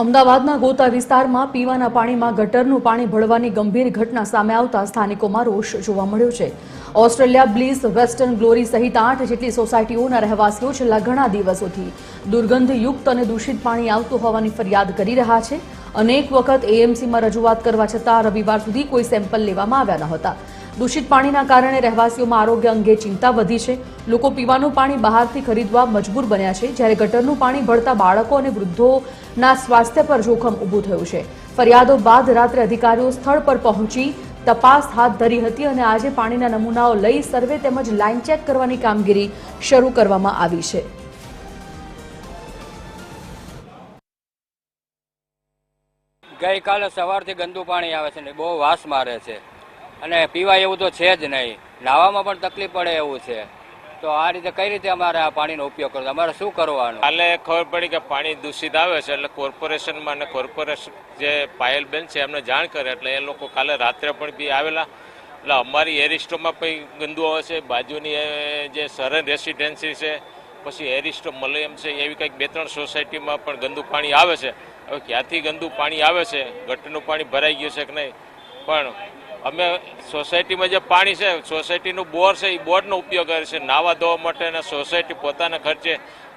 અમદાવાદના ગોતા વિસ્તારમાં પીવાના પાણીમાં ગટરનું પાણી ભળવાની ગંભીર ઘટના સામે આવતા સ્થાનિકોમાં રોષ જોવા મળ્યો છે। ઓસ્ટ્રેલિયા બ્લીસ, વેસ્ટર્ન ગ્લોરી સહિત 8 જેટલી સોસાયટીઓના રહેવાસીઓ છેલ્લા ઘણા દિવસોથી દુર્ગંધયુક્ત અને દૂષિત પાણી આવતું હોવાની ફરિયાદ કરી રહ્યા છે। અનેક વખત એએમસીમાં રજૂઆત કરવા છતાં રવિવાર સુધી કોઈ સેમ્પલ લેવામાં આવ્યા ન હતા। दूषित पाણીના કારણે રહેવાસીઓમાં આરોગ્ય અંગે ચિંતા વધી છે। લોકો પીવાનું પાણી બહારથી ખરીદવા મજબૂર બન્યા છે, જ્યારે ગટરનું પાણી ભળતા બાળકો અને વૃદ્ધોના સ્વાસ્થ્ય પર જોખમ ઊભું થયું છે। ફરિયાદો બાદ રાત્રે અધિકારીઓ સ્થળ પર પહોંચી તપાસ હાથ ધરી હતી અને આજે પાણીના નમૂનાઓ લઈ સર્વે તેમજ લાઇન ચેક કરવાની કામગીરી શરૂ કરવામાં આવી છે। ગઈકાલે સવારથી ગંદુ પાણી આવે છે ને બહુ વાસ મારે છે અને પીવા એવું તો છે જ નહીં, નાવામાં પણ તકલીફ પડે એવું છે। તો આ રીતે કઈ રીતે અમારે આ પાણીનો ઉપયોગ કરવો, અમારે શું કરવાનું? કાલે ખબર પડી કે પાણી દૂષિત આવે છે એટલે કોર્પોરેશનમાં અને કોર્પોરેશન જે પાયલબેન છે એમને જાણ કરે એટલે એ લોકો કાલે રાત્રે પણ બી આવેલા। એટલે અમારી એરિસ્ટોમાં પણ ગંદુ આવે છે, બાજુની જે સરન રેસિડેન્સી છે, પછી એરિસ્ટો મલયમ છે, એવી કંઈક 2-3 સોસાયટીમાં પણ ગંદુ પાણી આવે છે। હવે ક્યાંથી ગંદુ પાણી આવે છે, ગટરનું પાણી ભરાઈ ગયું છે કે નહીં, પણ અમે સોસાયટીમાં જે પાણી છે, સોસાયટીનું બોર છે, એ બોરનો ઉપયોગ કરે છે નાવા ધોવા માટે અને સોસાયટી પોતાના ખર્ચે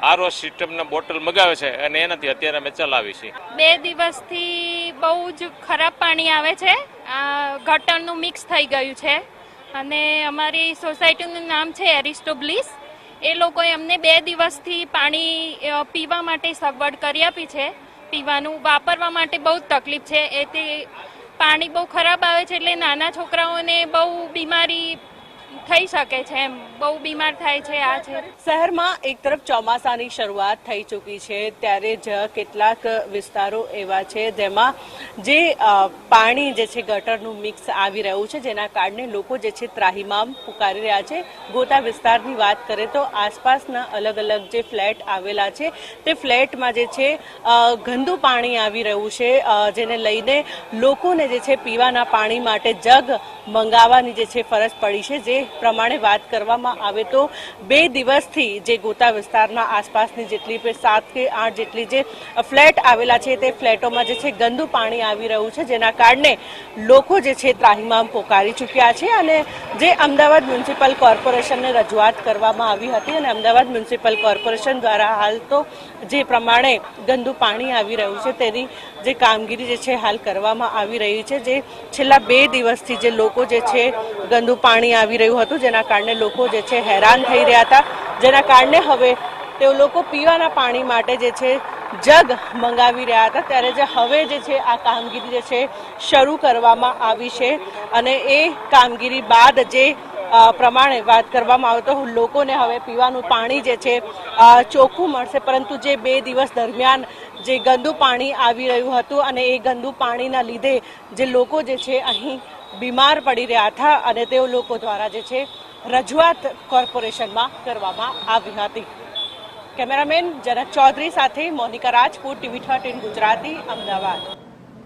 આરઓ સિસ્ટમના બોટલ મગાવે છે અને એનાથી અત્યારે અમે ચલાવી છીએ। 2 દિવસથી બહુ જ ખરાબ પાણી આવે છે, ગટરનું મિક્સ થઈ ગયું છે અને અમારી સોસાયટીનું નામ છે એરિસ્ટો બ્લીસ। એ લોકોએ અમને 2 દિવસથી પાણી પીવા માટે સગવડ કરી આપી છે। પીવાનું વાપરવા માટે બહુ તકલીફ છે, એથી પાણી બહુ ખરાબ આવે છે એટલે નાના છોકરાઓને બહુ બીમારી થઈ શકે છે, એમ બહુ બીમાર થાય છે। આ છે શહેરમાં એક તરફ ચોમાસાની શરૂઆત થઈ ચૂકી છે, ત્યારે જ કેટલાક વિસ્તારો એવા છે જેમાં જે પાણી જે છે ગટરનું મિક્સ આવી રહ્યું છે, જેના કારણે લોકો જે છે ત્રાહિમામ પુકારી રહ્યા છે। ગોતા વિસ્તારની વાત કરીએ તો આસપાસના અલગ અલગ જે ફ્લેટ આવેલા છે તે ફ્લેટમાં જે છે ગંદુ પાણી આવી રહ્યું છે, જેને લઈને લોકોને જે છે પીવાના પાણી માટે જગ મંગાવવાની જે છે ફરજ પડી છે। જે પ્રમાણે વાત કરવામાં આવે તો 2 દિવસથી જે ગોતા વિસ્તારના આસપાસની જેટલી 7 કે 8 જેટલી જે ફ્લેટ આવેલા છે તે ફ્લેટોમાં જે છે ગંદુ પાણી આવી રહ્યું છે, જેના કારણે લોકો જે છે ત્રાહિમામ પોકારી ચૂક્યા છે અને જે અમદાવાદ મ્યુનિસિપલ કોર્પોરેશનને રજૂઆત કરવામાં આવી હતી અને અમદાવાદ મ્યુનિસિપલ કોર્પોરેશન દ્વારા હાલ તો જે પ્રમાણે ગંદુ પાણી આવી રહ્યું છે તેની જે કામગીરી જે છે હાલ કરવામાં આવી રહી છે। જે છેલ્લા 2 દિવસથી જે લોકો જે છે ગંદુ પાણી આવી રહ્યું હતું, જેના કારણે લોકો જે છે હેરાન થઈ રહ્યા હતા, જેના કારણે હવે તેઓ લોકો પીવાના પાણી માટે જે છે જગ મંગાવી રહ્યા હતા, ત્યારે જે હવે જે છે આ કામગીરી જે છે શરૂ કરવામાં આવી છે અને એ કામગીરી બાદ જે પ્રમાણે વાત કરવામાં આવે તો લોકોને હવે પીવાનું પાણી જે છે ચોખ્ખું મળશે। પરંતુ જે 2 દિવસ દરમિયાન જે ગંદુ પાણી આવી રહ્યું હતું અને એ ગંદુ પાણીના લીધે જે લોકો જે છે અહીં બીમાર પડી રહ્યા હતા અને તેઓ લોકો દ્વારા જે છે રજૂઆત કોર્પોરેશનમાં કરવામાં આવી હતી। કેમેરામેન જનક ચૌધરી સાથે મોનિકા રાજપૂત, TV13 ગુજરાતી, અમદાવાદ।